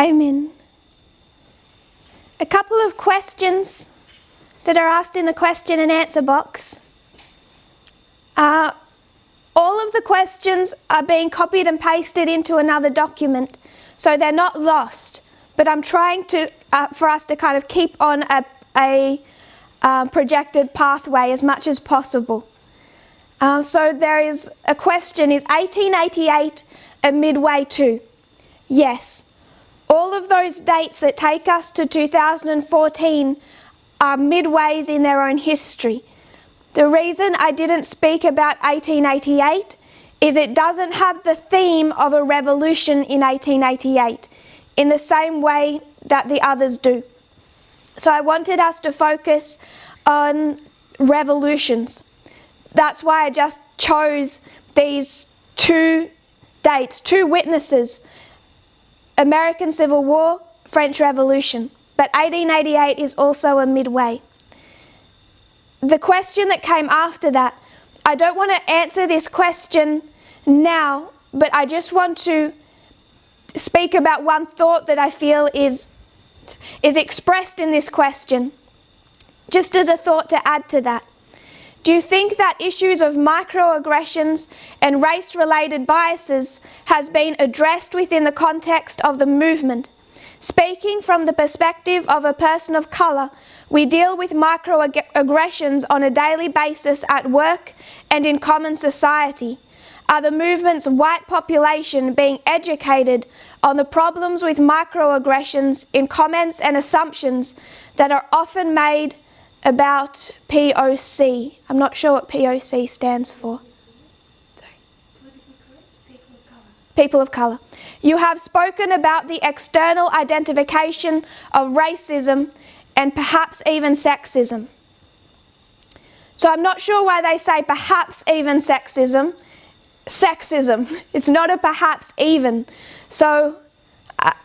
Amen. A couple of questions that are asked in the question and answer box. All of the questions are being copied and pasted into another document, so they're not lost. But I'm trying to, for us to kind of keep on a projected pathway as much as possible. So there is a question, is 1888 a midway to? Yes. All of those dates that take us to 2014 are midways in their own history. The reason I didn't speak about 1888 is it doesn't have the theme of a revolution in 1888 in the same way that the others do. So I wanted us to focus on revolutions. That's why I just chose these two dates, two witnesses: American Civil War, French Revolution. But 1888 is also a midway. The question that came after that, I don't want to answer this question now, but I just want to speak about one thought that I feel is expressed in this question, just as a thought to add to that. Do you think that issues of microaggressions and race-related biases has been addressed within the context of the movement? Speaking from the perspective of a person of colour, we deal with microaggressions on a daily basis at work and in common society. Are the movement's white population being educated on the problems with microaggressions in comments and assumptions that are often made about POC? I'm not sure what POC stands for. People of colour. You have spoken about the external identification of racism and perhaps even sexism. So I'm not sure why they say perhaps even sexism. Sexism. It's not a perhaps even. So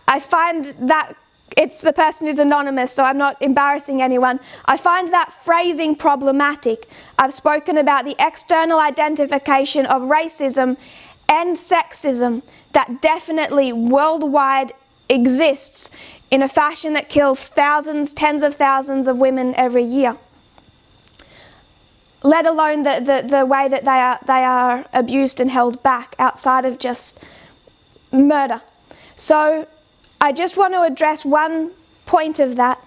I find that it's the person who's anonymous, so I'm not embarrassing anyone. I find that phrasing problematic. I've spoken about the external identification of racism and sexism that definitely worldwide exists in a fashion that kills thousands, tens of thousands of women every year, let alone the way that they are abused and held back outside of just murder. So I just want to address one point of that.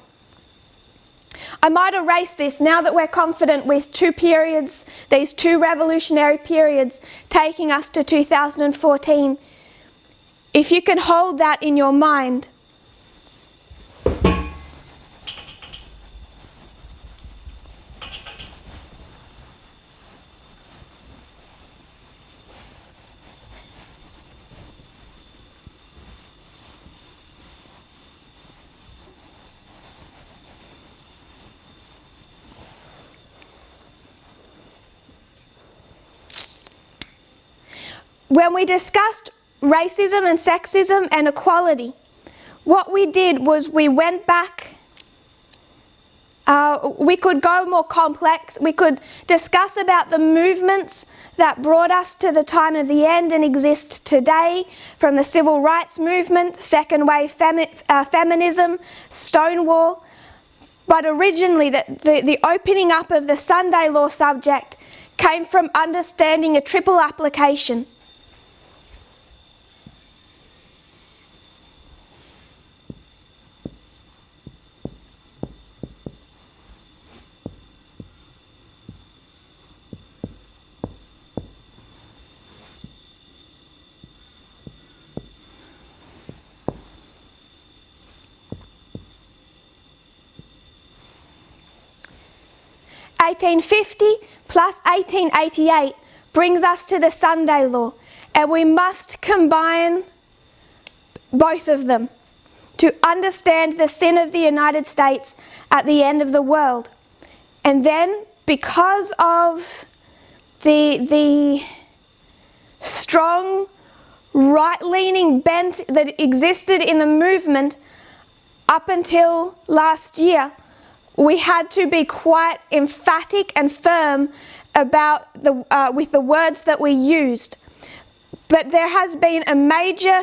I might erase this now that we're confident with two periods, these two revolutionary periods taking us to 2014. If you can hold that in your mind. When we discussed racism and sexism and equality, what we did was we went back, we could go more complex, we could discuss about the movements that brought us to the time of the end and exist today, from the civil rights movement, second wave feminism, Stonewall. But originally the opening up of the Sunday law subject came from understanding a triple application. (1850) plus 1888 brings us to the Sunday law, and we must combine both of them to understand the sin of the United States at the end of the world. And then, because of the strong right-leaning bent that existed in the movement up until last year, we had to be quite emphatic and firm about with the words that we used. But there has been a major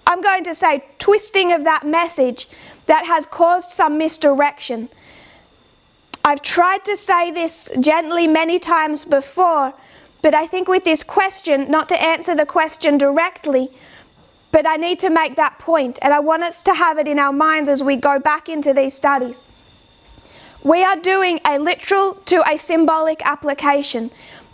I'm going to say, twisting of that message that has caused some misdirection. I've tried to say this gently many times before, but I think with this question, not to answer the question directly, but I need to make that point, and I want us to have it in our minds as we go back into these studies. We are doing a literal to a symbolic application.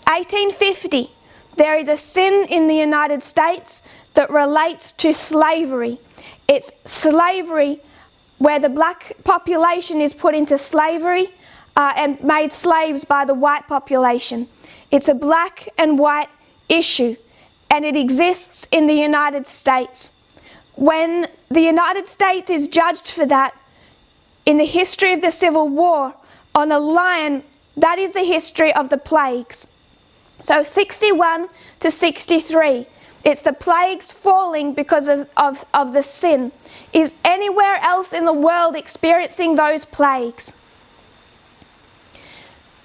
1850, there is a sin in the United States that relates to slavery. It's slavery where the black population is put into slavery and made slaves by the white population. It's a black and white issue, and it exists in the United States. When the United States is judged for that, in the history of the Civil War, on a line, that is the history of the plagues. So 61 to 63, it's the plagues falling because of the sin. Is anywhere else in the world experiencing those plagues?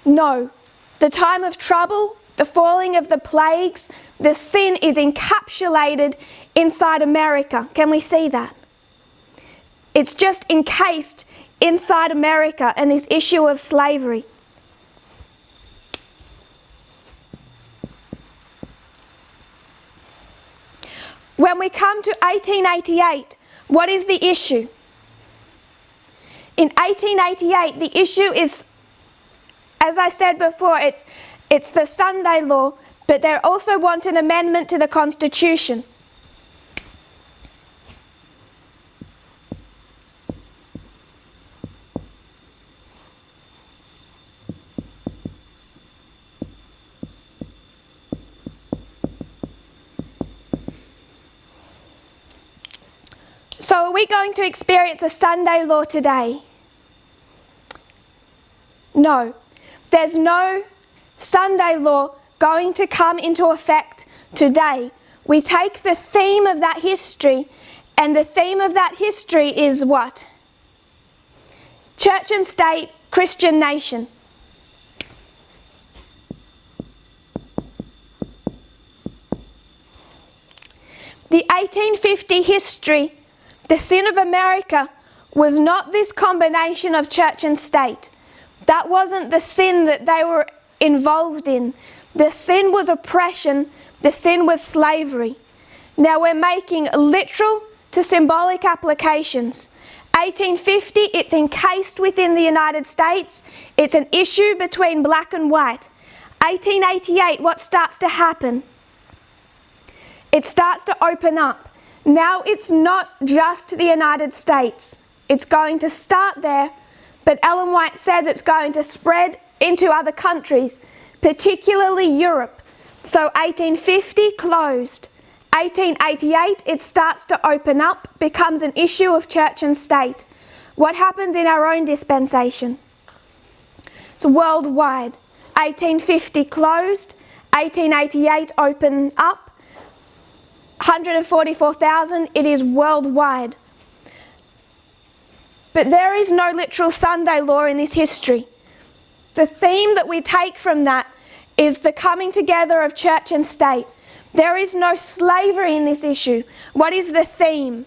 No. The time of trouble, the falling of the plagues, the sin is encapsulated inside America. Can we see that? It's just encased inside America and this issue of slavery. When we come to 1888, what is the issue? In 1888, the issue is, as I said before, it's the Sunday law, but they also want an amendment to the Constitution. So are we going to experience a Sunday law today? No. There's no Sunday law going to come into effect today. We take the theme of that history, and the theme of that history is what? Church and state, Christian nation. The 1850 history, the sin of America, was not this combination of church and state. That wasn't the sin that they were involved in. The sin was oppression, the sin was slavery. Now we're making literal to symbolic applications. 1850, it's encased within the United States. It's an issue between black and white. 1888, what starts to happen? It starts to open up. Now it's not just the United States. It's going to start there, but Ellen White says it's going to spread into other countries, particularly Europe. So 1850 closed. 1888 it starts to open up, becomes an issue of church and state. What happens in our own dispensation? It's worldwide. 1850 closed, 1888 open up. 144,000, it is worldwide. But there is no literal Sunday law in this history. The theme that we take from that is the coming together of church and state. There is no slavery in this issue. What is the theme?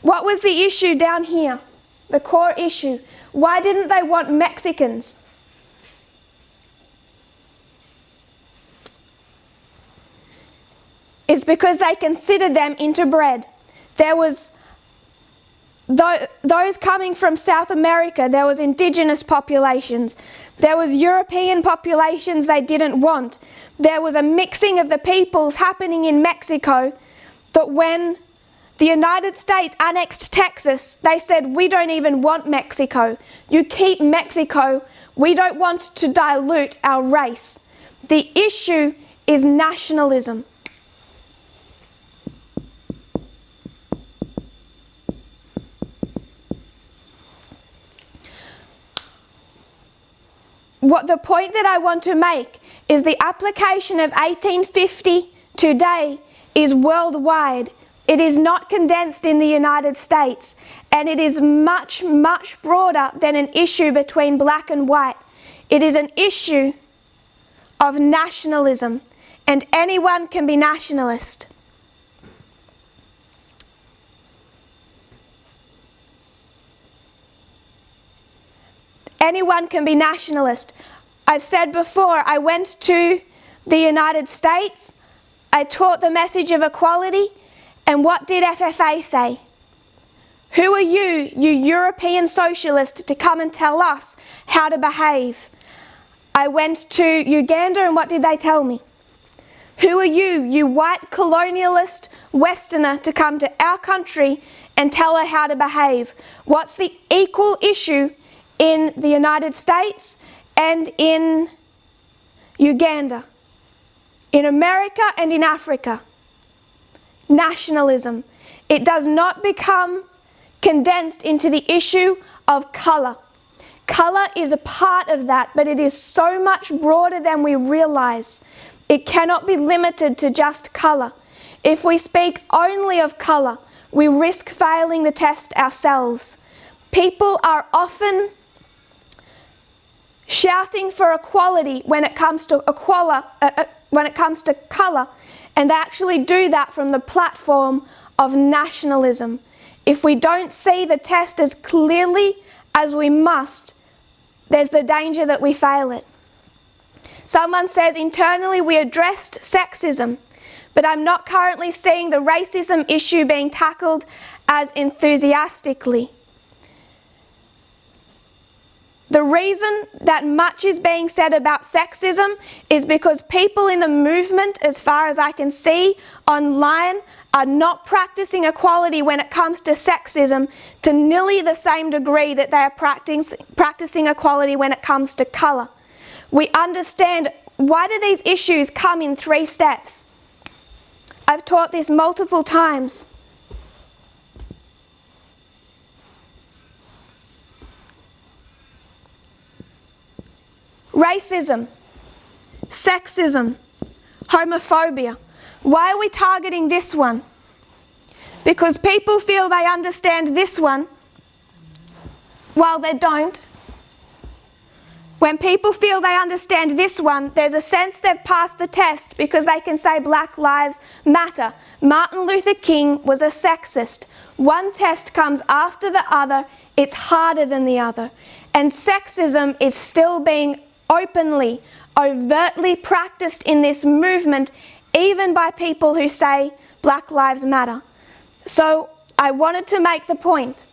What was the issue down here? The core issue. Why didn't they want Mexicans? It's because they considered them interbred. There was those coming from South America, there was indigenous populations. There was European populations they didn't want. There was a mixing of the peoples happening in Mexico that when the United States annexed Texas, they said, we don't even want Mexico. You keep Mexico. We don't want to dilute our race. The issue is nationalism. What the point that I want to make is the application of 1850 today is worldwide. It is not condensed in the United States, and it is much, much broader than an issue between black and white. It is an issue of nationalism, and anyone can be nationalist. Anyone can be nationalist. I've said before, I went to the United States, I taught the message of equality, and what did FFA say? Who are you European socialist, to come and tell us how to behave? I went to Uganda, and what did they tell me? Who are you white colonialist Westerner, to come to our country and tell her how to behave? What's the equal issue in the United States and in Uganda, in America and in Africa? Nationalism. It does not become condensed into the issue of colour. Colour is a part of that, but it is so much broader than we realise. It cannot be limited to just colour. If we speak only of colour, we risk failing the test ourselves. People are often shouting for equality when it comes to colour, and they actually do that from the platform of nationalism. If we don't see the test as clearly as we must, there's the danger that we fail it. Someone says internally we addressed sexism, but I'm not currently seeing the racism issue being tackled as enthusiastically. The reason that much is being said about sexism is because people in the movement, as far as I can see online, are not practicing equality when it comes to sexism to nearly the same degree that they are practicing equality when it comes to colour. We understand, why do these issues come in 3 steps? I've taught this multiple times. Racism, sexism, homophobia. Why are we targeting this one? Because people feel they understand this one while they don't. When people feel they understand this one, there's a sense they've passed the test because they can say Black Lives Matter. Martin Luther King was a sexist. One test comes after the other, it's harder than the other. And sexism is still being openly, overtly practiced in this movement, even by people who say Black Lives Matter. So I wanted to make the point.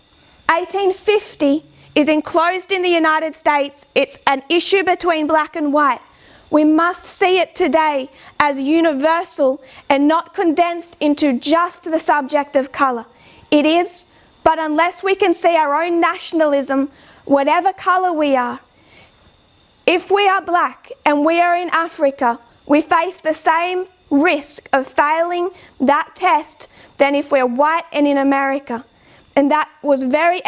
1850 is enclosed in the United States. It's an issue between black and white. We must see it today as universal and not condensed into just the subject of colour. It is, but unless we can see our own nationalism, whatever colour we are, if we are black and we are in Africa, we face the same risk of failing that test than if we're white and in America. And that was very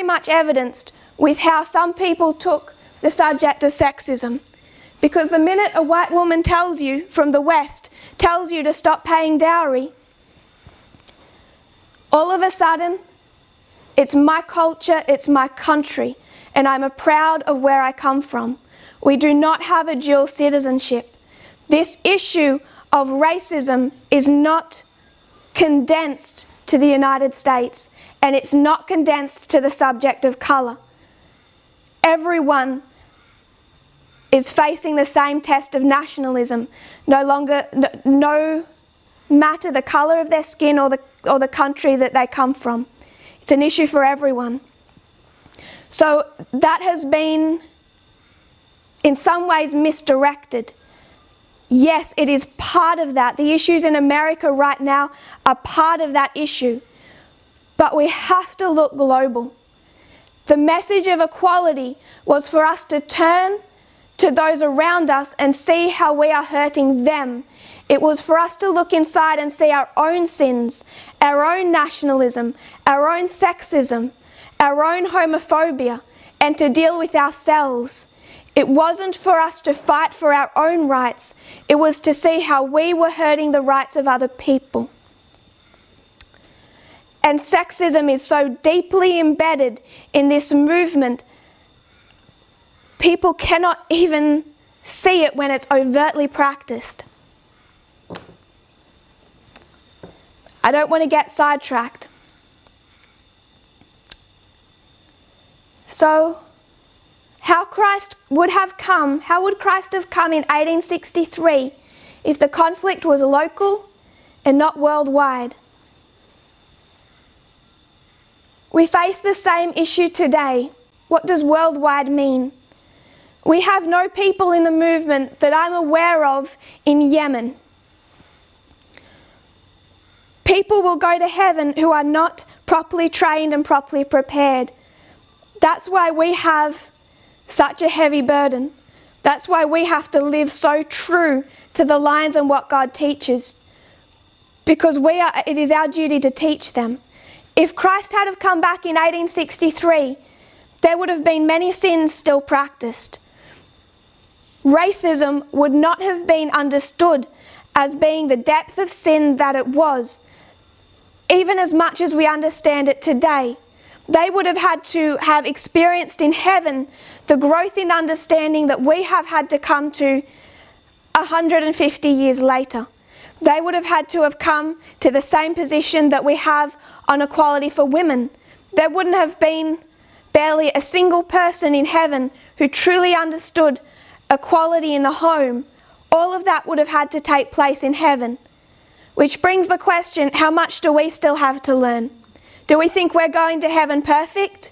much evidenced with how some people took the subject of sexism. Because the minute a white woman tells you, from the West, tells you to stop paying dowry, all of a sudden, it's my culture, it's my country, and I'm proud of where I come from. We do not have a dual citizenship. This issue of racism is not condensed to the United States, and it's not condensed to the subject of colour. Everyone is facing the same test of nationalism, no matter the colour of their skin or the country that they come from. It's an issue for everyone. So that has been, in some ways, misdirected. Yes, it is part of that. The issues in America right now are part of that issue. But we have to look global. The message of equality was for us to turn to those around us and see how we are hurting them. It was for us to look inside and see our own sins, our own nationalism, our own sexism, our own homophobia, and to deal with ourselves. It wasn't for us to fight for our own rights. It was to see how we were hurting the rights of other people. And sexism is so deeply embedded in this movement, people cannot even see it when it's overtly practiced. I don't want to get sidetracked. So, how would Christ have come in 1863 if the conflict was local and not worldwide? We face the same issue today. What does worldwide mean? We have no people in the movement that I'm aware of in Yemen. People will go to heaven who are not properly trained and properly prepared. That's why we have such a heavy burden. That's why we have to live so true to the lines and what God teaches. Because it is our duty to teach them. If Christ had have come back in 1863, there would have been many sins still practiced. Racism would not have been understood as being the depth of sin that it was, even as much as we understand it today. They would have had to have experienced in heaven the growth in understanding that we have had to come to 150 years later. They would have had to have come to the same position that we have on equality for women. There wouldn't have been barely a single person in heaven who truly understood equality in the home. All of that would have had to take place in heaven. Which brings the question, how much do we still have to learn? Do we think we're going to heaven perfect?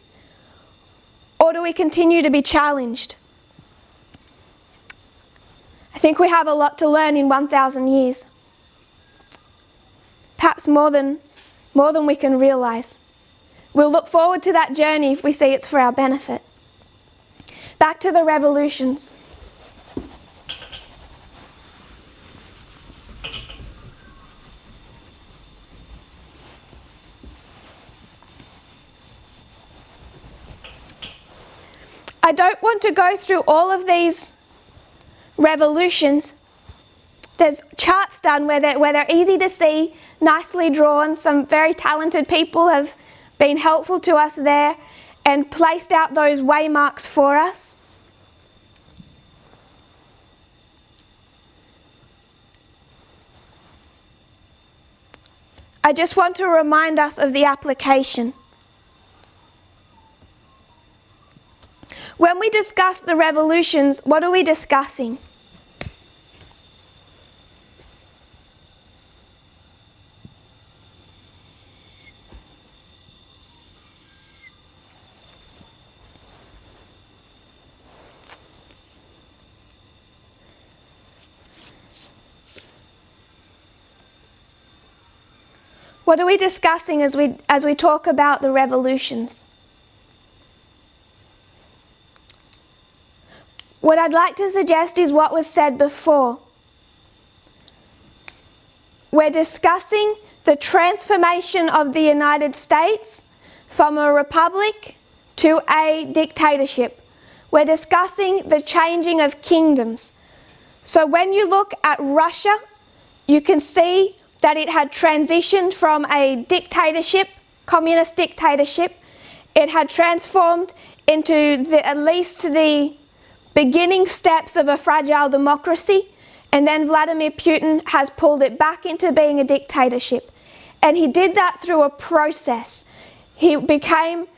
Or do we continue to be challenged? I think we have a lot to learn in 1,000 years. Perhaps more than we can realise. We'll look forward to that journey if we see it's for our benefit. Back to the revolutions. I don't want to go through all of these revolutions. There's charts done where they're easy to see, nicely drawn. Some very talented people have been helpful to us there and placed out those waymarks for us. I just want to remind us of the application. When we discuss the revolutions, what are we discussing? What are we discussing as we talk about the revolutions? What I'd like to suggest is what was said before. We're discussing the transformation of the United States from a republic to a dictatorship. We're discussing the changing of kingdoms. So when you look at Russia, you can see that it had transitioned from a dictatorship, communist dictatorship. It had transformed into at least the beginning steps of a fragile democracy, and then Vladimir Putin has pulled it back into being a dictatorship. And he did that through a process. He became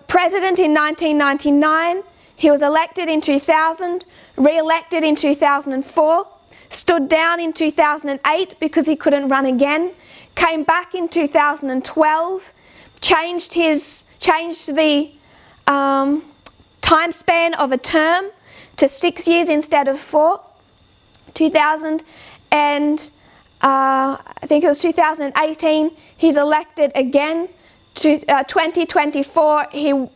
president in 1999, he was elected in 2000, re-elected in 2004, stood down in 2008 because he couldn't run again, came back in 2012, changed the time span of a term to 6 years instead of 4. I think it was 2018, he's elected again. 2024, he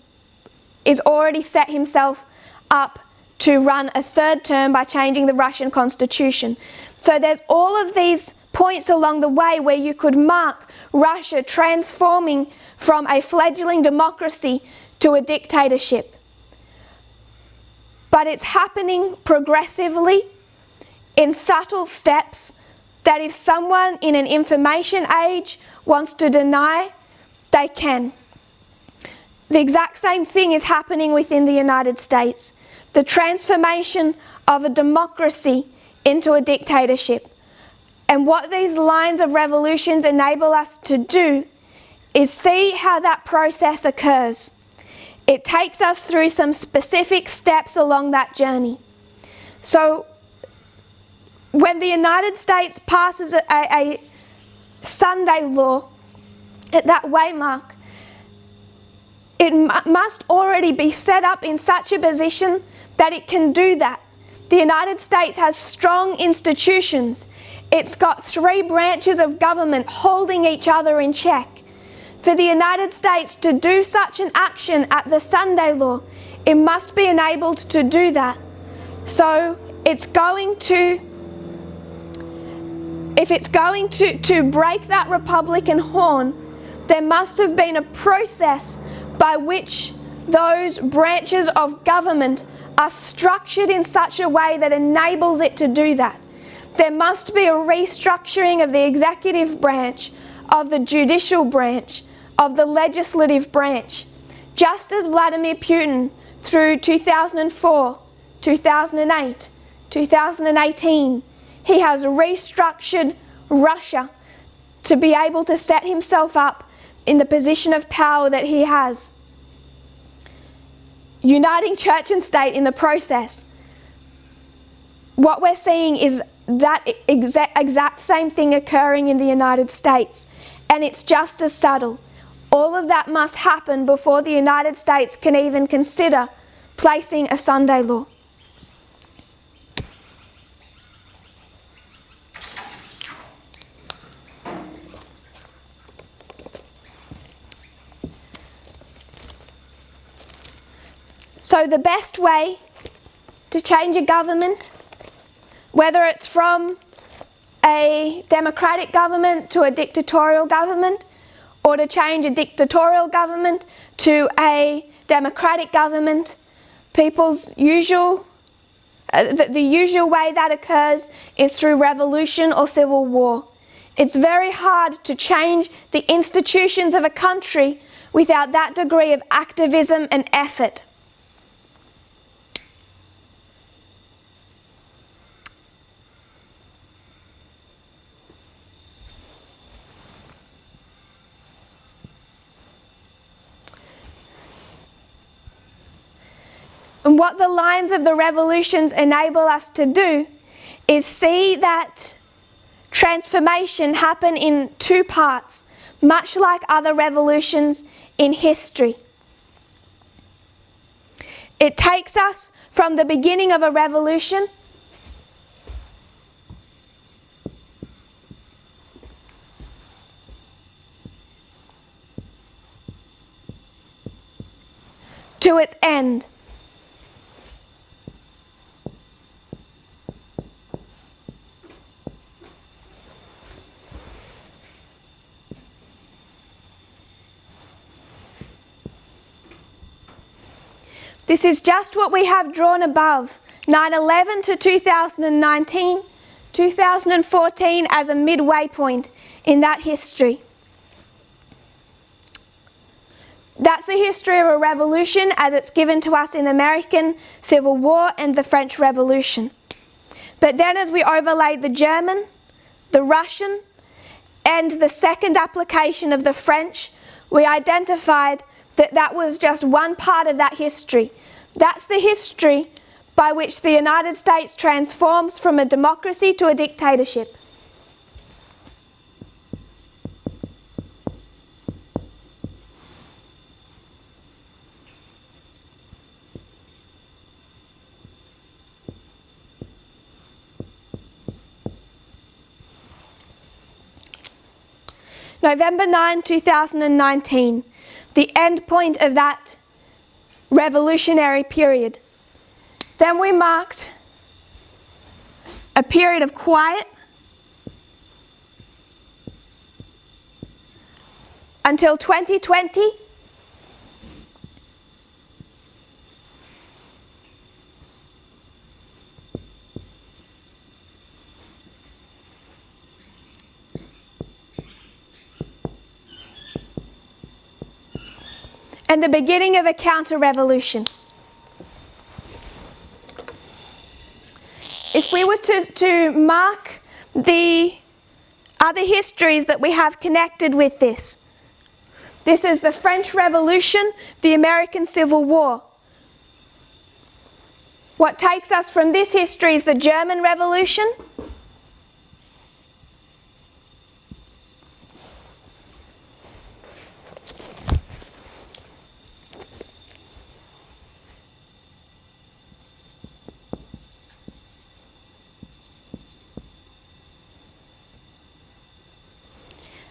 is already set himself up to run a third term by changing the Russian constitution. So there's all of these points along the way where you could mark Russia transforming from a fledgling democracy to a dictatorship. But it's happening progressively in subtle steps that if someone in an information age wants to deny, they can. The exact same thing is happening within the United States. The transformation of a democracy into a dictatorship. And what these lines of revolutions enable us to do is see how that process occurs. It takes us through some specific steps along that journey. So when the United States passes a Sunday law at that waymark, it must already be set up in such a position that it can do that. The United States has strong institutions. It's got 3 branches of government holding each other in check. For the United States to do such an action at the Sunday law, it must be enabled to do that. So if it's going to break that Republican horn, there must have been a process by which those branches of government are structured in such a way that enables it to do that. There must be a restructuring of the executive branch, of the judicial branch, of the legislative branch. Just as Vladimir Putin, through 2004, 2008, 2018, he has restructured Russia to be able to set himself up in the position of power that he has, uniting church and state in the process. What we're seeing is that exact same thing occurring in the United States, and it's just as subtle. All of that must happen before the United States can even consider placing a Sunday law. So the best way to change a government, whether it's from a democratic government to a dictatorial government, or to change a dictatorial government to a democratic government, the usual way that occurs is through revolution or civil war. It's very hard to change the institutions of a country without that degree of activism and effort. And what the lines of the revolutions enable us to do is see that transformation happen in 2 parts, much like other revolutions in history. It takes us from the beginning of a revolution to its end. This is just what we have drawn above, 9/11 to 2019, 2014 as a midway point in that history. That's the history of a revolution as it's given to us in the American Civil War and the French Revolution. But then as we overlaid the German, the Russian, and the second application of the French, we identified that that was just one part of that history. That's the history by which the United States transforms from a democracy to a dictatorship. November 9, 2019, the end point of that revolutionary period. Then we marked a period of quiet until 2020. And the beginning of a counter-revolution. If we were to mark the other histories that we have connected with this, This is the French Revolution, the American Civil War. What takes us from this history is the German Revolution.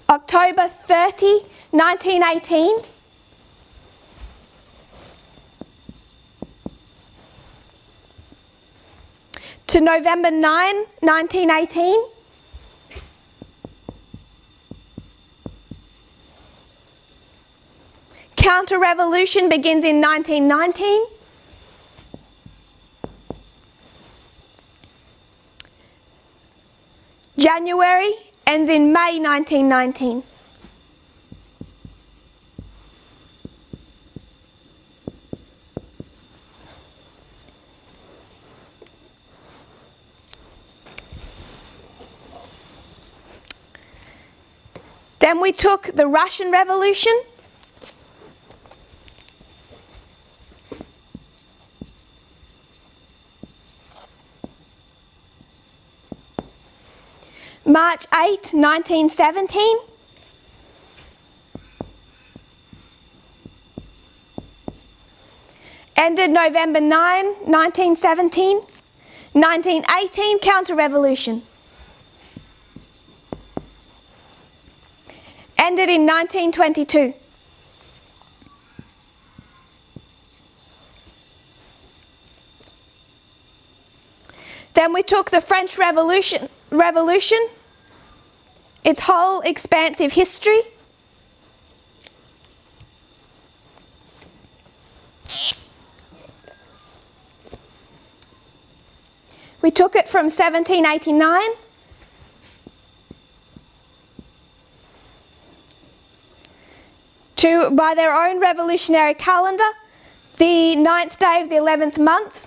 October 30, 1918. To November 9, 1918. Counter-revolution begins in 1919. January ends in May 1919. Then we took the Russian Revolution. March 8, 1917. Ended November 9, 1917. 1918, counter-revolution. Ended in 1922. Then we took the French Revolution, its whole expansive history. We took it from 1789 to, by their own revolutionary calendar, the 9th day of the 11th month.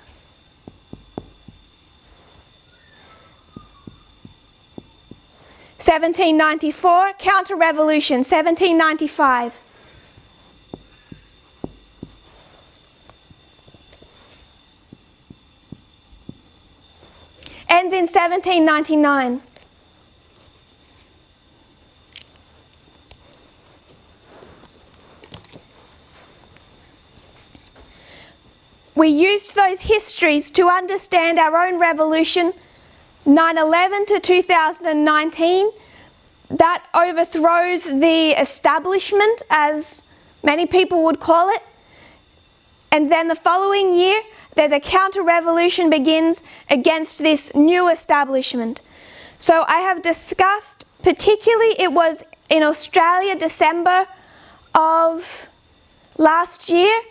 (1794), counter-revolution, 1795. Ends in 1799. We used those histories to understand our own revolution, 9/11 to 2019, that overthrows the establishment, as many people would call it. And then the following year, there's a counter-revolution begins against this new establishment. So I have discussed, particularly it was in Australia, December of last year,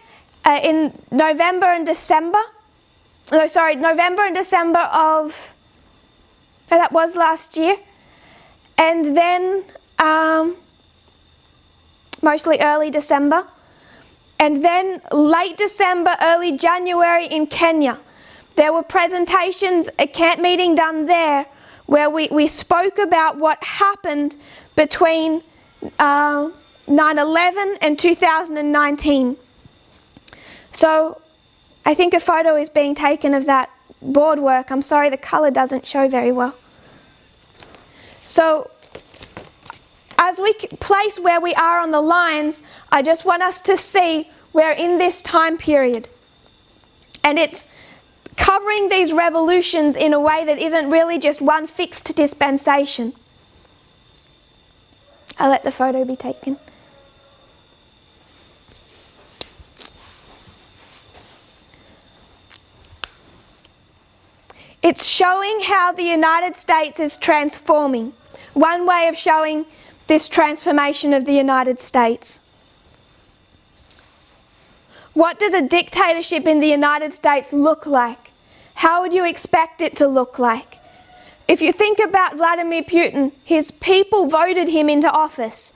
in November and December. November and December of, that was last year. And then mostly early December. And then late December, early January in Kenya. There were presentations, a camp meeting done there, where we spoke about what happened between 9/11 and 2019. So I think a photo is being taken of that board work. I'm sorry, the colour doesn't show very well. So as we place where we are on the lines, I just want us to see we're in this time period. And it's covering these revolutions in a way that isn't really just one fixed dispensation. I'll let the photo be taken. It's showing how the United States is transforming. One way of showing this transformation of the United States. What does a dictatorship in the United States look like? How would you expect it to look like? If you think about Vladimir Putin, his people voted him into office.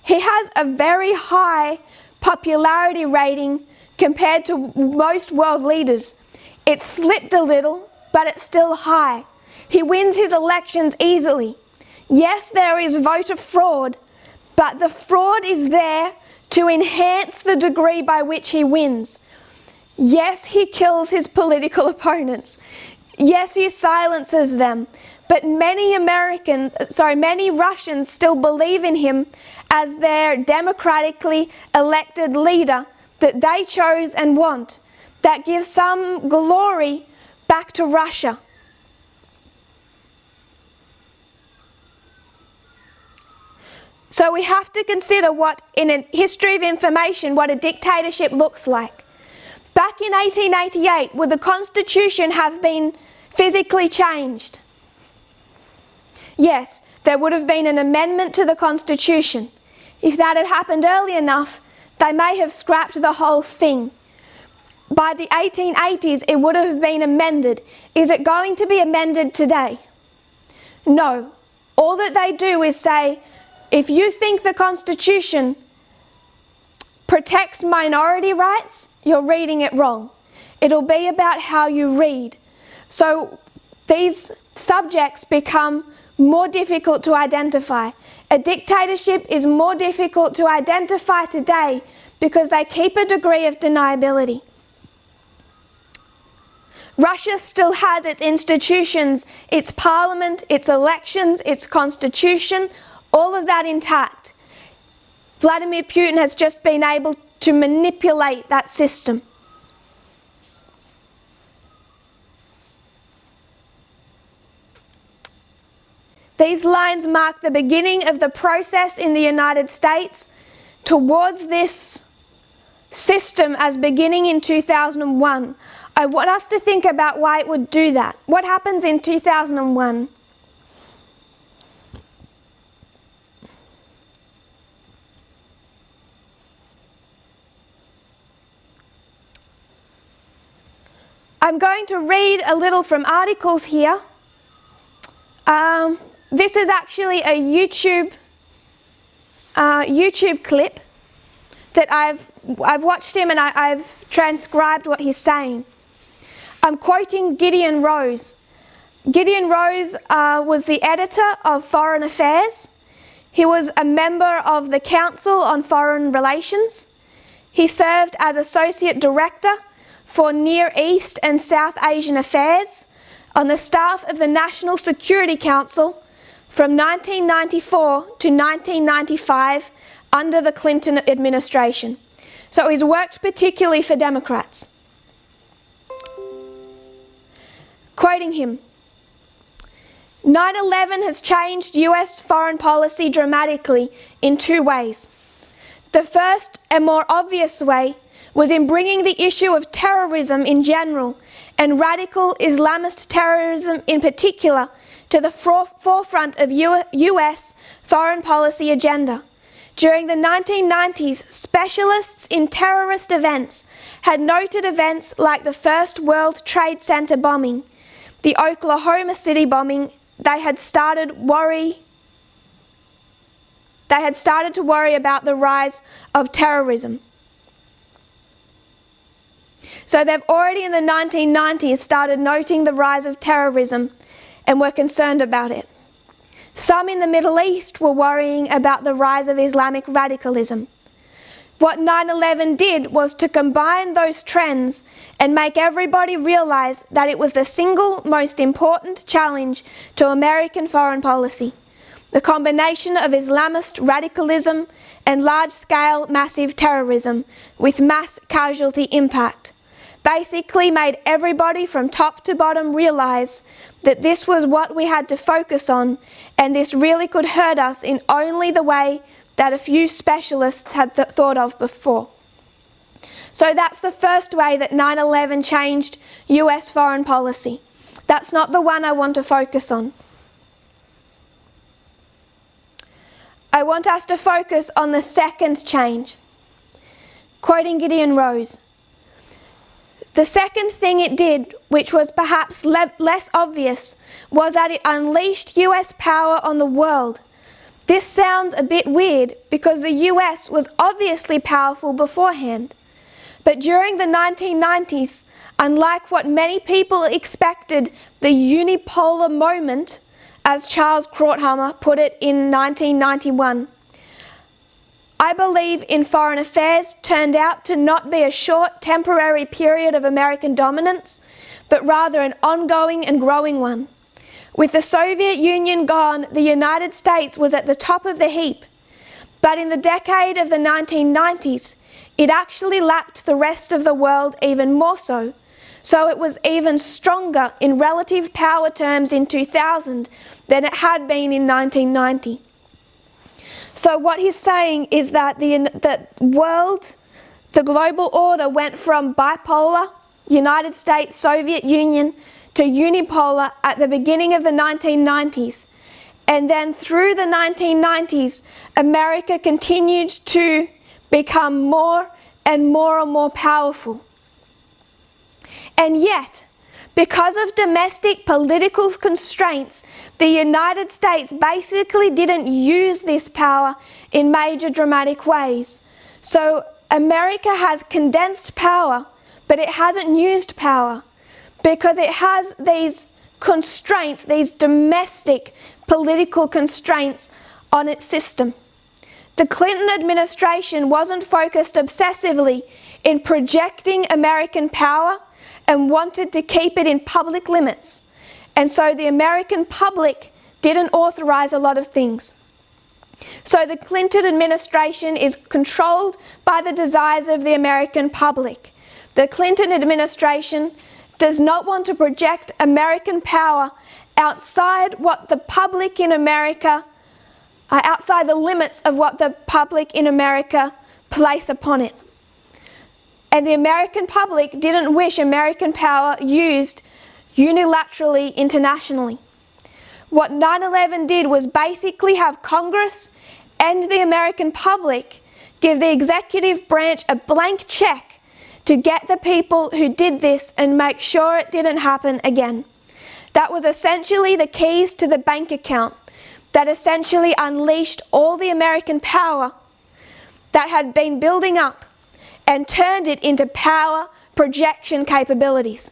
He has a very high popularity rating compared to most world leaders. It slipped a little, but it's still high. He wins his elections easily. Yes, there is voter fraud, but the fraud is there to enhance the degree by which he wins. Yes, he kills his political opponents. Yes, he silences them. But many Russians still believe in him as their democratically elected leader that they chose and want, that gives some glory back to Russia. So we have to consider what, in a history of information, what a dictatorship looks like. Back in 1888, would the Constitution have been physically changed? Yes, there would have been an amendment to the Constitution. If that had happened early enough, they may have scrapped the whole thing. By the 1880s, it would have been amended. Is it going to be amended today? No. All that they do is say, if you think the Constitution protects minority rights, you're reading it wrong. It'll be about how you read. So these subjects become more difficult to identify. A dictatorship is more difficult to identify today because they keep a degree of deniability. Russia still has its institutions, its parliament, its elections, its constitution, all of that intact. Vladimir Putin has just been able to manipulate that system. These lines mark the beginning of the process in the United States towards this system as beginning in 2001. I want us to think about why it would do that. What happens in 2001? I'm going to read a little from articles here. This is actually a YouTube clip that I've watched him and I've transcribed what he's saying. I'm quoting Gideon Rose. Gideon Rose was the editor of Foreign Affairs. He was a member of the Council on Foreign Relations. He served as Associate Director for Near East and South Asian Affairs on the staff of the National Security Council from 1994 to 1995 under the Clinton administration. So he's worked particularly for Democrats. Quoting him, 9/11 has changed US foreign policy dramatically in two ways. The first and more obvious way was in bringing the issue of terrorism in general and radical Islamist terrorism in particular to the forefront of US foreign policy agenda. During the 1990s, specialists in terrorist events had noted events like the first World Trade Center bombing, the Oklahoma City bombing. They had started to worry about the rise of terrorism. So they've already in the 1990s started noting the rise of terrorism and were concerned about it. Some in the Middle East were worrying about the rise of Islamic radicalism. What 9/11 did was to combine those trends and make everybody realize that it was the single most important challenge to American foreign policy. The combination of Islamist radicalism and large-scale massive terrorism with mass casualty impact basically made everybody from top to bottom realize that this was what we had to focus on, and this really could hurt us in only the way that a few specialists had thought of before. So that's the first way that 9/11 changed US foreign policy. That's not the one I want to focus on. I want us to focus on the second change. Quoting Gideon Rose, the second thing it did, which was perhaps less obvious, was that it unleashed US power on the world. This sounds a bit weird because the US was obviously powerful beforehand. But during the 1990s, unlike what many people expected, the unipolar moment, as Charles Krauthammer put it in 1991, I believe in foreign affairs turned out to not be a short, temporary period of American dominance, but rather an ongoing and growing one. With the Soviet Union gone, the United States was at the top of the heap. But in the decade of the 1990s, it actually lapped the rest of the world even more so. So it was even stronger in relative power terms in 2000 than it had been in 1990. So what he's saying is that the global order went from bipolar, United States, Soviet Union, to unipolar at the beginning of the 1990s. And then through the 1990s, America continued to become more and more powerful. And yet, because of domestic political constraints, the United States basically didn't use this power in major dramatic ways. So America has condensed power, but it hasn't used power because it has these constraints, these domestic political constraints on its system. The Clinton administration wasn't focused obsessively in projecting American power and wanted to keep it in public limits. And so the American public didn't authorize a lot of things. So the Clinton administration is controlled by the desires of the American public. The Clinton administration does not want to project American power outside what the public in America, outside the limits of what the public in America place upon it. And the American public didn't wish American power used unilaterally internationally. What 9/11 did was basically have Congress and the American public give the executive branch a blank check to get the people who did this and make sure it didn't happen again. That was essentially the keys to the bank account that essentially unleashed all the American power that had been building up and turned it into power projection capabilities.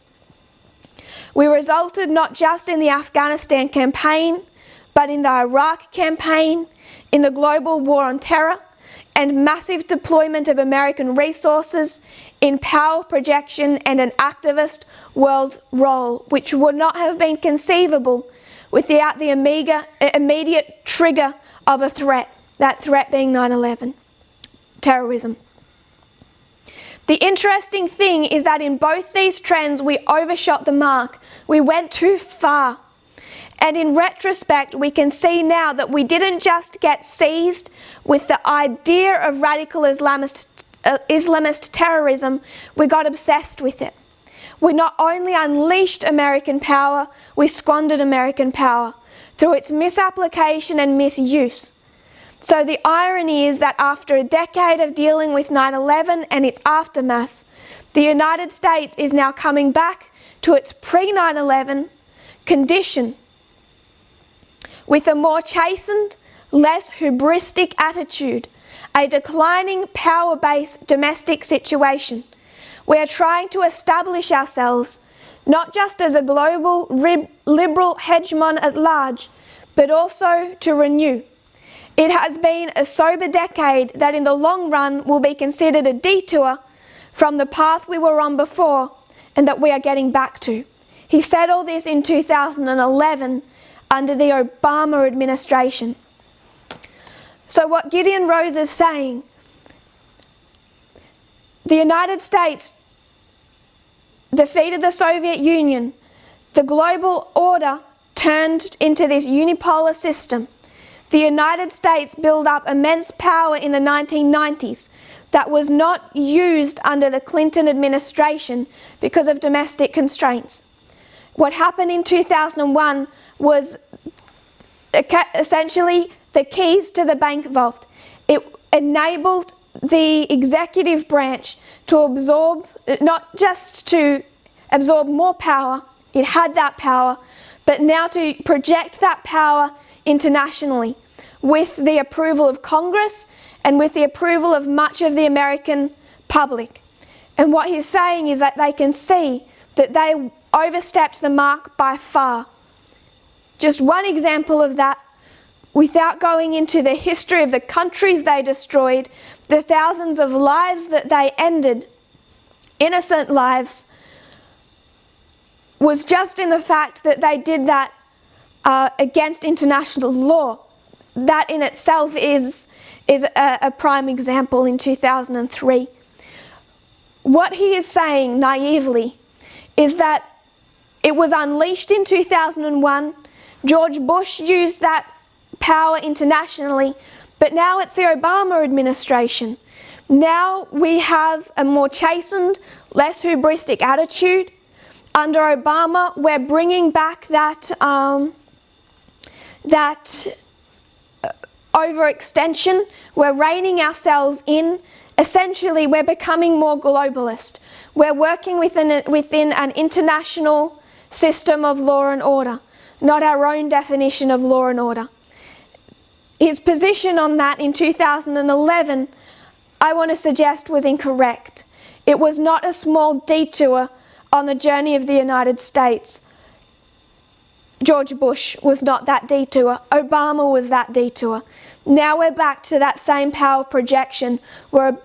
We resulted not just in the Afghanistan campaign, but in the Iraq campaign, in the global war on terror, and massive deployment of American resources in power projection and an activist world role, which would not have been conceivable without the immediate trigger of a threat, that threat being 9/11, terrorism. The interesting thing is that in both these trends we overshot the mark. We went too far. And in retrospect, we can see now that we didn't just get seized with the idea of radical Islamist terrorism, we got obsessed with it. We not only unleashed American power, we squandered American power through its misapplication and misuse. So the irony is that after a decade of dealing with 9/11 and its aftermath, the United States is now coming back to its pre-9/11 condition with a more chastened, less hubristic attitude, a declining power-based domestic situation. We are trying to establish ourselves not just as a global liberal hegemon at large, but also to renew. It has been a sober decade that in the long run will be considered a detour from the path we were on before and that we are getting back to. He said all this in 2011 under the Obama administration. So what Gideon Rose is saying, the United States defeated the Soviet Union. The global order turned into this unipolar system. The United States built up immense power in the 1990s that was not used under the Clinton administration because of domestic constraints. What happened in 2001 was essentially the keys to the bank vault. It enabled the executive branch to absorb, not just to absorb more power, it had that power, but now to project that power internationally with the approval of Congress and with the approval of much of the American public. And what he's saying is that they can see that they overstepped the mark by far. Just one example of that without going into the history of the countries they destroyed, the thousands of lives that they ended, innocent lives, was just in the fact that they did that against international law. That in itself is a prime example in 2003. What he is saying naively is that it was unleashed in 2001. George Bush used that power internationally, but now it's the Obama administration. Now we have a more chastened, less hubristic attitude. Under Obama, we're bringing back that overextension. We're reining ourselves in. Essentially, we're becoming more globalist. We're working within an international system of law and order, not our own definition of law and order. His position on that in 2011, I want to suggest, was incorrect. It was not a small detour on the journey of the United States. George Bush was not that detour. Obama was that detour. Now we're back to that same power projection. We're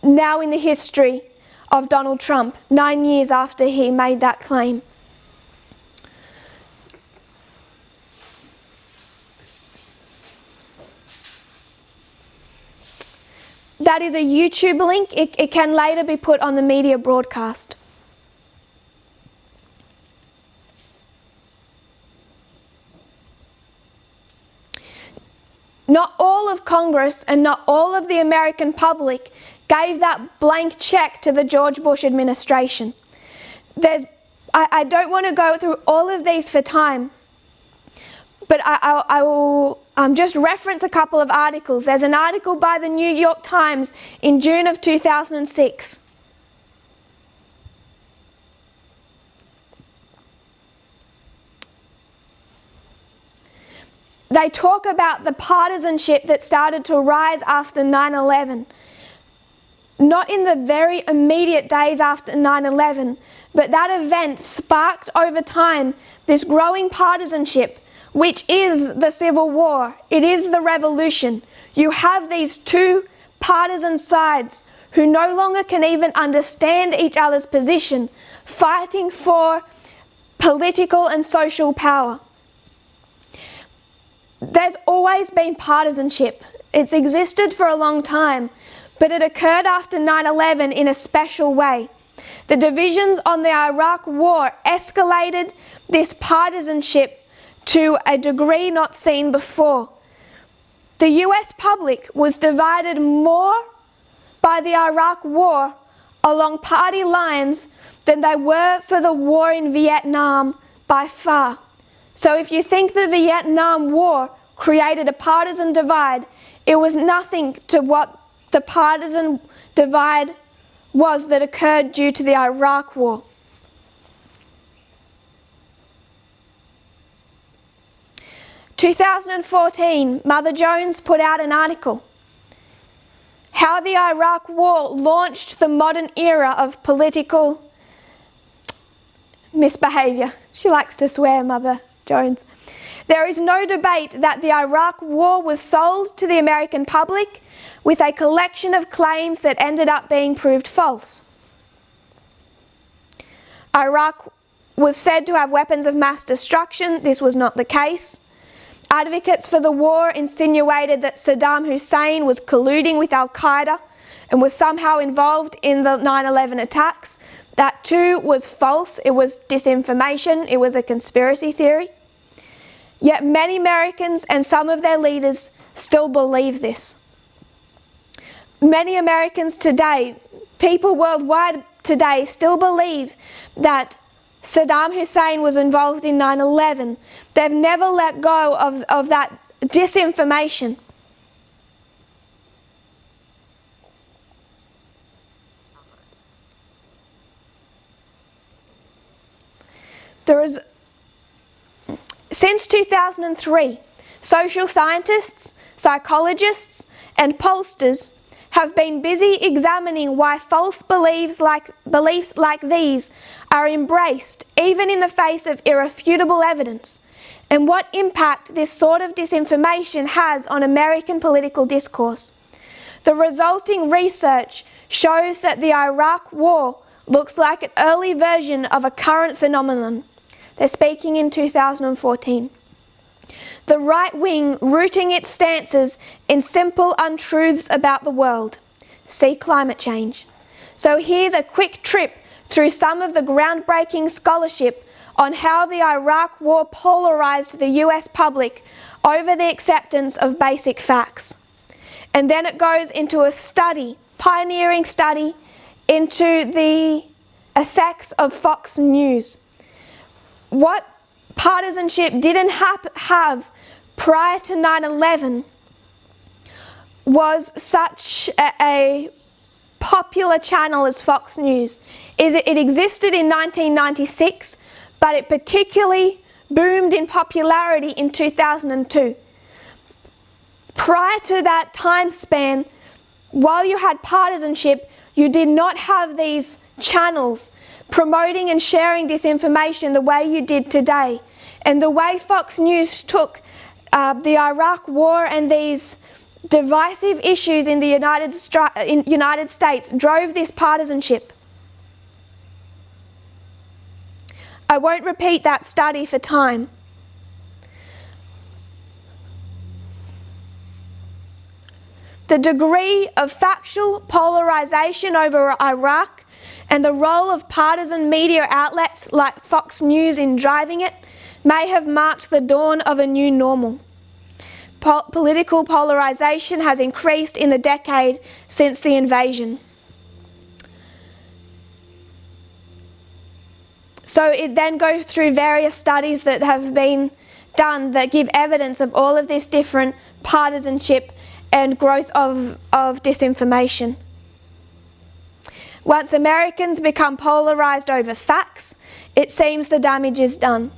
now in the history of Donald Trump, 9 years after he made that claim. That is a YouTube link. It can later be put on the media broadcast. Not all of Congress and not all of the American public gave that blank check to the George Bush administration. I don't want to go through all of these for time, but I will just reference a couple of articles. There's an article by the New York Times in June of 2006. They talk about the partisanship that started to rise after 9/11. Not in the very immediate days after 9/11, but that event sparked over time this growing partisanship, which is the Civil War. It is the revolution. You have these two partisan sides who no longer can even understand each other's position, fighting for political and social power. There's always been partisanship. It's existed for a long time, but it occurred after 9/11 in a special way. The divisions on the Iraq War escalated this partisanship to a degree not seen before. The US public was divided more by the Iraq War along party lines than they were for the war in Vietnam by far. So if you think the Vietnam War created a partisan divide, it was nothing to what the partisan divide was that occurred due to the Iraq War. In 2014, Mother Jones put out an article, How the Iraq War Launched the Modern Era of Political Misbehaviour. She likes to swear, Mother Jones. There is no debate that the Iraq War was sold to the American public with a collection of claims that ended up being proved false. Iraq was said to have weapons of mass destruction. This was not the case. Advocates for the war insinuated that Saddam Hussein was colluding with Al-Qaeda and was somehow involved in the 9/11 attacks. That too was false. It was disinformation. It was a conspiracy theory. Yet many Americans and some of their leaders still believe this. Many Americans today, people worldwide today, still believe that Saddam Hussein was involved in 9/11. They've never let go of that disinformation. Since 2003, social scientists, psychologists, and pollsters have been busy examining why false beliefs like these are embraced, even in the face of irrefutable evidence. and what impact this sort of disinformation has on American political discourse. The resulting research shows that the Iraq War looks like an early version of a current phenomenon. They're speaking in 2014. The right wing rooting its stances in simple untruths about the world. See climate change. So here's a quick trip through some of the groundbreaking scholarship on how the Iraq War polarized the US public over the acceptance of basic facts. And then it goes into a study, pioneering study, into the effects of Fox News. What partisanship didn't have prior to 9/11 was such a popular channel as Fox News. It existed in 1996, but it particularly boomed in popularity in 2002. Prior to that time span, while you had partisanship, you did not have these channels promoting and sharing disinformation the way you did today. And the way Fox News took the Iraq War and these divisive issues in the United States drove this partisanship. I won't repeat that study for time. The degree of factual polarization over Iraq and the role of partisan media outlets like Fox News in driving it may have marked the dawn of a new normal. Political polarization has increased in the decade since the invasion. So it then goes through various studies that have been done that give evidence of all of this different partisanship and growth of disinformation. Once Americans become polarized over facts, it seems the damage is done.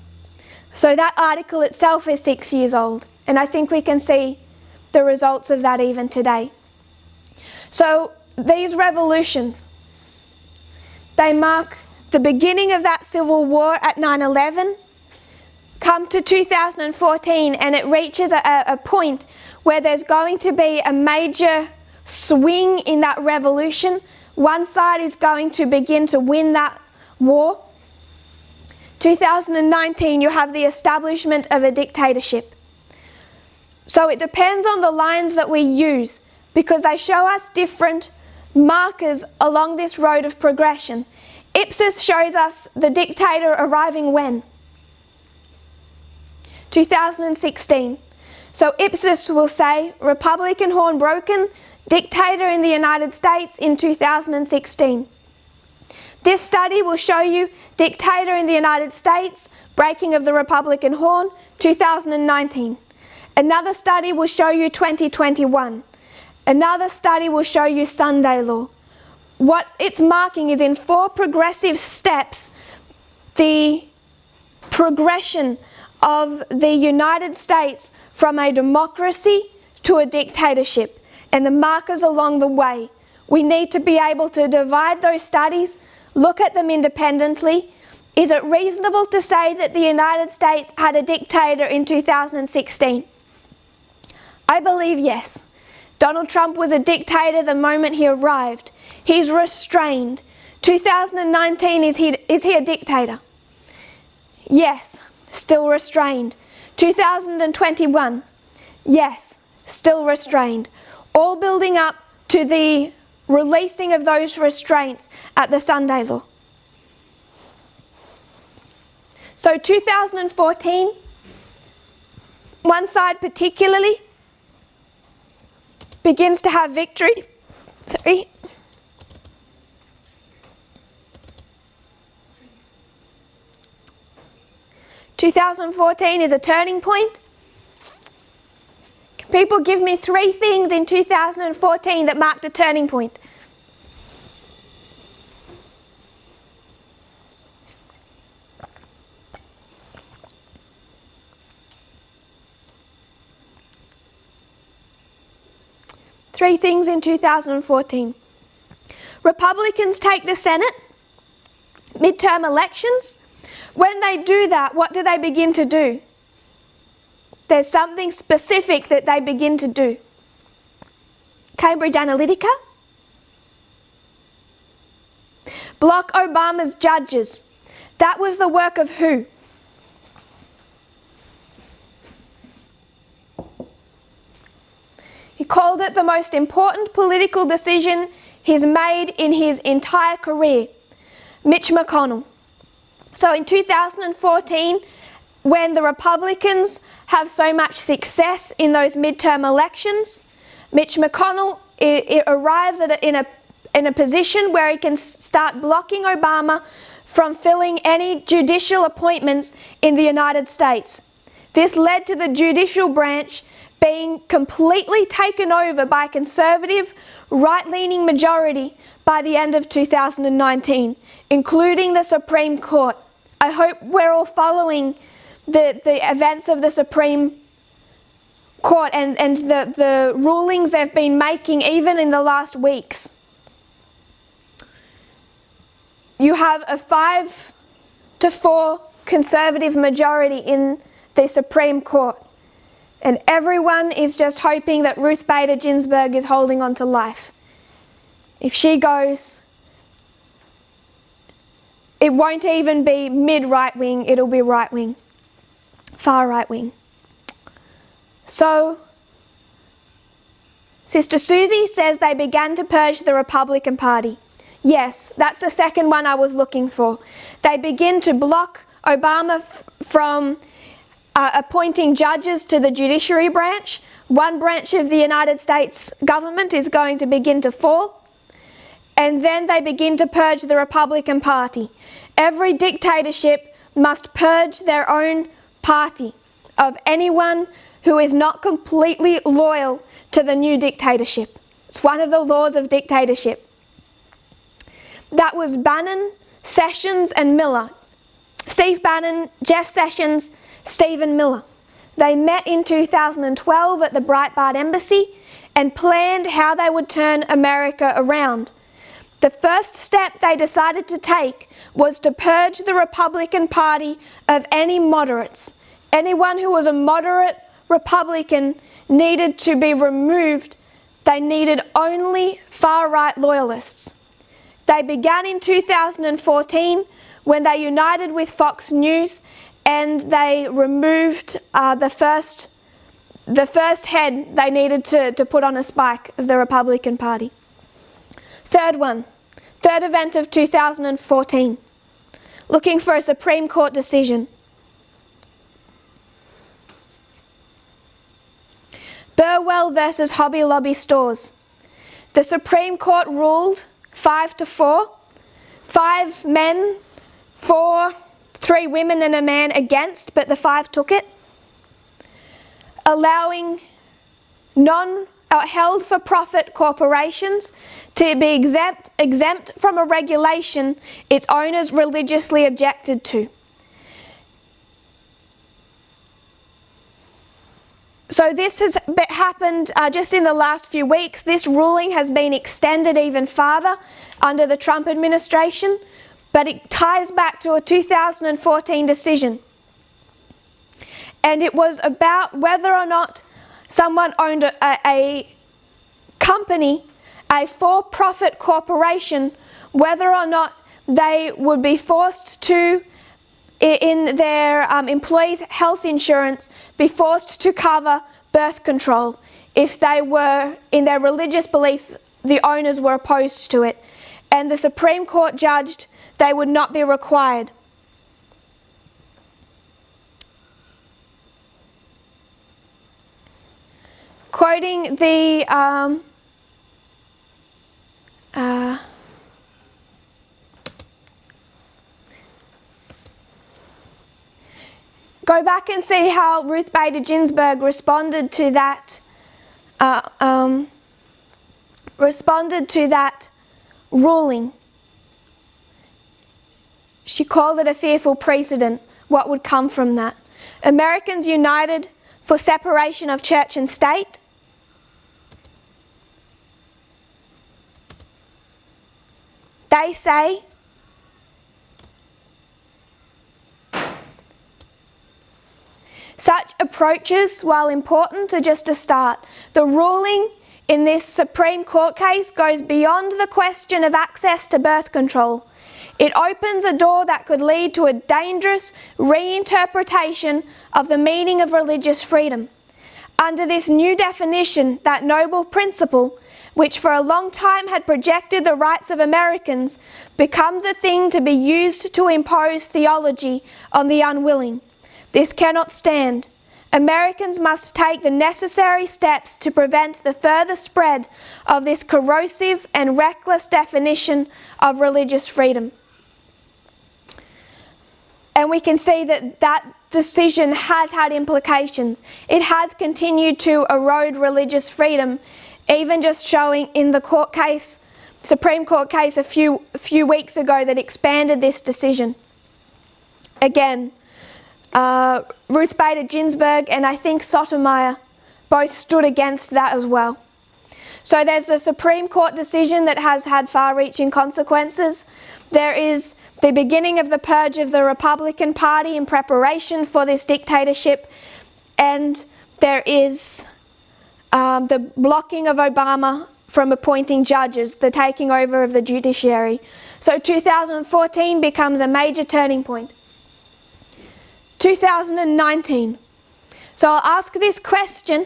So that article itself is 6 years old, and I think we can see the results of that even today. So these revolutions, they mark the beginning of that civil war at 9/11, come to 2014, and it reaches a point where there's going to be a major swing in that revolution. One side is going to begin to win that war. 2019, you have the establishment of a dictatorship. So it depends on the lines that we use, because they show us different markers along this road of progression. Ipsos shows us the dictator arriving when? 2016. So Ipsos will say Republican horn broken, dictator in the United States in 2016. This study will show you dictator in the United States, breaking of the Republican horn, 2019. Another study will show you 2021. Another study will show you Sunday law. What it's marking is in 4 progressive steps the progression of the United States from a democracy to a dictatorship, and the markers along the way. We need to be able to divide those studies, look at them independently. Is it reasonable to say that the United States had a dictator in 2016? I believe yes. Donald Trump was a dictator the moment he arrived. He's restrained. 2019, is he a dictator? Yes, still restrained. 2021, yes, still restrained. All building up to the releasing of those restraints at the Sunday law. So 2014, one side particularly begins to have victory. 2014 is a turning point. Can people give me 3 things in 2014 that marked a turning point? Three things in 2014. Republicans take the Senate, midterm elections. When they do that, what do they begin to do? there's something specific that they begin to do. Cambridge Analytica. Block Obama's judges. That was the work of who? He called it the most important political decision he's made in his entire career. Mitch McConnell. So in 2014, when the Republicans have so much success in those midterm elections, Mitch McConnell arrives in a position where he can start blocking Obama from filling any judicial appointments in the United States. This led to the judicial branch being completely taken over by a conservative, right-leaning majority by the end of 2019, including the Supreme Court. I hope we're all following the events of the Supreme Court and the rulings they've been making even in the last weeks. You have a 5-4 conservative majority in the Supreme Court, and everyone is just hoping that Ruth Bader Ginsburg is holding on to life. If she goes, it won't even be mid-right-wing, it'll be right-wing, far right-wing. So, Sister Susie says they began to purge the Republican Party. Yes, that's the second one I was looking for. They begin to block Obama from appointing judges to the judiciary branch. One branch of the United States government is going to begin to fall. And then they begin to purge the Republican Party. Every dictatorship must purge their own party of anyone who is not completely loyal to the new dictatorship. It's one of the laws of dictatorship. That was Bannon, Sessions and Miller. Steve Bannon, Jeff Sessions, Stephen Miller. They met in 2012 at the Breitbart Embassy and planned how they would turn America around. The first step they decided to take was to purge the Republican Party of any moderates. Anyone who was a moderate Republican needed to be removed. They needed only far-right loyalists. They began in 2014 when they united with Fox News and they removed the first head they needed to put on a spike of the Republican Party. Third event of 2014, looking for a Supreme Court decision. Burwell versus Hobby Lobby stores. The Supreme Court ruled 5-4, 5 men, 3 women and a man against, but the 5 took it, allowing held for profit corporations to be exempt from a regulation its owners religiously objected to. So this has happened just in the last few weeks. This ruling has been extended even farther under the Trump administration, but it ties back to a 2014 decision. And it was about whether or not someone owned a company, a for-profit corporation, whether or not they would be forced to, in their employees' health insurance, be forced to cover birth control if they were, in their religious beliefs, the owners were opposed to it. And the Supreme Court judged they would not be required. Quoting the go back and see how Ruth Bader Ginsburg responded to that ruling. She called it a fearful precedent. What would come from that? Americans united for separation of church and state. They say Such approaches, while important, are just a start. The ruling in this Supreme Court case goes beyond the question of access to birth control. It opens a door that could lead to a dangerous reinterpretation of the meaning of religious freedom. Under this new definition, that noble principle, which for a long time had projected the rights of Americans, becomes a thing to be used to impose theology on the unwilling. This cannot stand. Americans must take the necessary steps to prevent the further spread of this corrosive and reckless definition of religious freedom. And we can see that that decision has had implications. It has continued to erode religious freedom, even just showing in the court case, Supreme Court case a few weeks ago that expanded this decision. Again, Ruth Bader Ginsburg and I think Sotomayor both stood against that as well. So there's the Supreme Court decision that has had far-reaching consequences. There is the beginning of the purge of the Republican Party in preparation for this dictatorship, and there is the blocking of Obama from appointing judges, the taking over of the judiciary. So 2014 becomes a major turning point. 2019. So I'll ask this question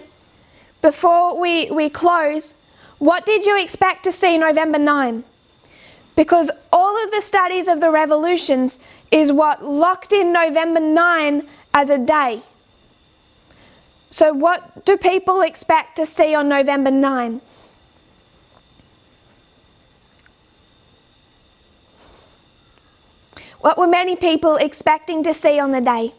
before we close. What did you expect to see November 9? Because all of the studies of the revolutions is what locked in November 9 as a day. So what do people expect to see on November 9? What were many people expecting to see on the day?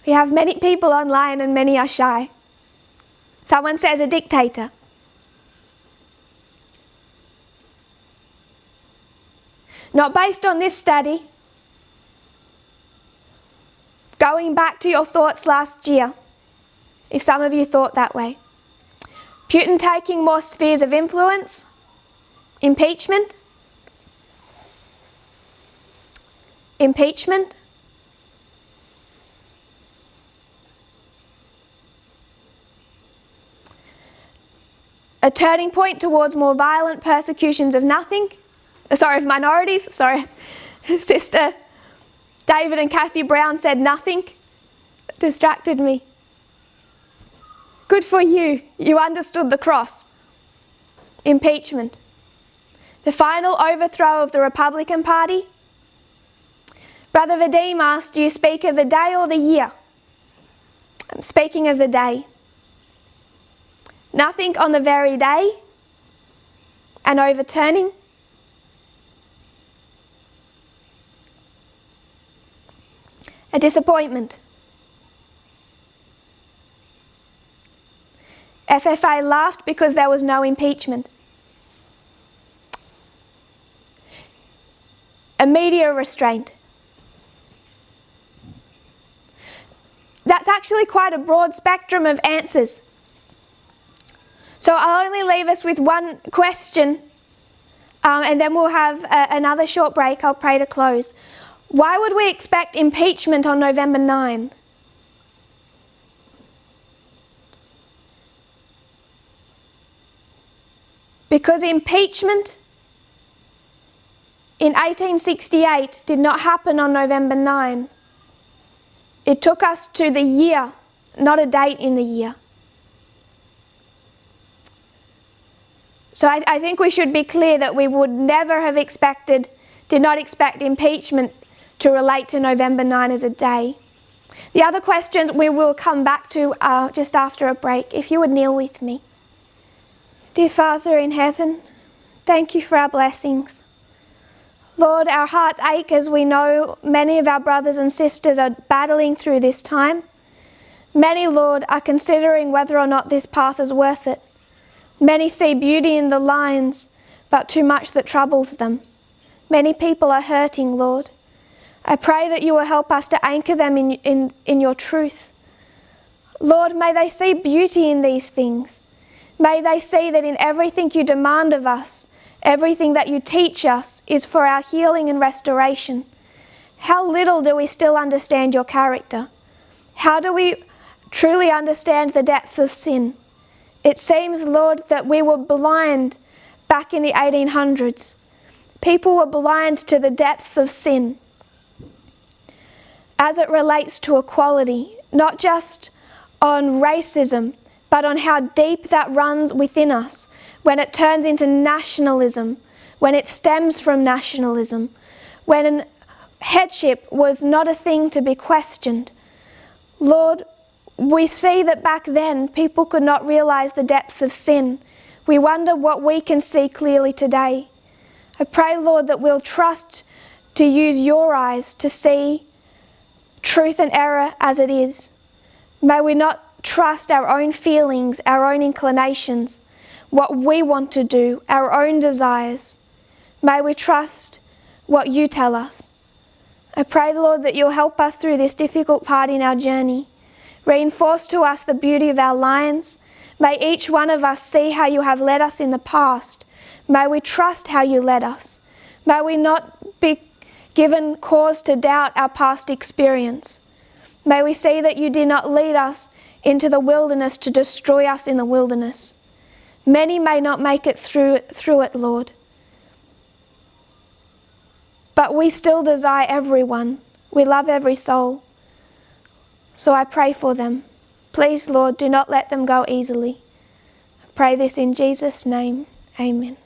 We have many people online and many are shy. Someone says a dictator. Not based on this study. Going back to your thoughts last year, if some of you thought that way. Putin taking more spheres of influence. Impeachment. Impeachment. A turning point towards more violent persecutions of minorities. Sister David and Kathy Brown said nothing. Distracted me. Good for you. You understood the cross. Impeachment. The final overthrow of the Republican Party. Brother Vadim asked, do you speak of the day or the year? I'm speaking of the day. Nothing on the very day, an overturning. A disappointment. FFA laughed because there was no impeachment. A media restraint. That's actually quite a broad spectrum of answers. So I'll only leave us with one question, and then we'll have another short break. I'll pray to close. Why would we expect impeachment on November 9? Because impeachment in 1868 did not happen on November 9. It took us to the year, not a date in the year. So I think we should be clear that we would never have did not expect impeachment to relate to November 9 as a day. The other questions we will come back to just after a break. If you would kneel with me. Dear Father in heaven, thank you for our blessings. Lord, our hearts ache as we know many of our brothers and sisters are battling through this time. Many, Lord, are considering whether or not this path is worth it. Many see beauty in the lines, but too much that troubles them. Many people are hurting, Lord. I pray that you will help us to anchor them in your truth. Lord, may they see beauty in these things. May they see that in everything you demand of us, Everything that you teach us is for our healing and restoration. How little do we still understand your character? How do we truly understand the depths of sin? It seems, Lord, that we were blind back in the 1800s. People were blind to the depths of sin as it relates to equality, not just on racism, but on how deep that runs within us when it turns into nationalism, when it stems from nationalism, when headship was not a thing to be questioned. Lord, we see that back then people could not realize the depths of sin. We wonder what we can see clearly today. I pray, Lord, that we'll trust to use your eyes to see truth and error as it is. May we not trust our own feelings, our own inclinations, what we want to do, our own desires. May we trust what you tell us. I pray, Lord, that you'll help us through this difficult part in our journey. Reinforce to us the beauty of our lines. May each one of us see how you have led us in the past. May we trust how you led us. May we not be given cause to doubt our past experience. May we see that you did not lead us into the wilderness to destroy us in the wilderness. Many may not make it through it, Lord. But we still desire everyone. We love every soul. So I pray for them. Please, Lord, do not let them go easily. I pray this in Jesus' name. Amen.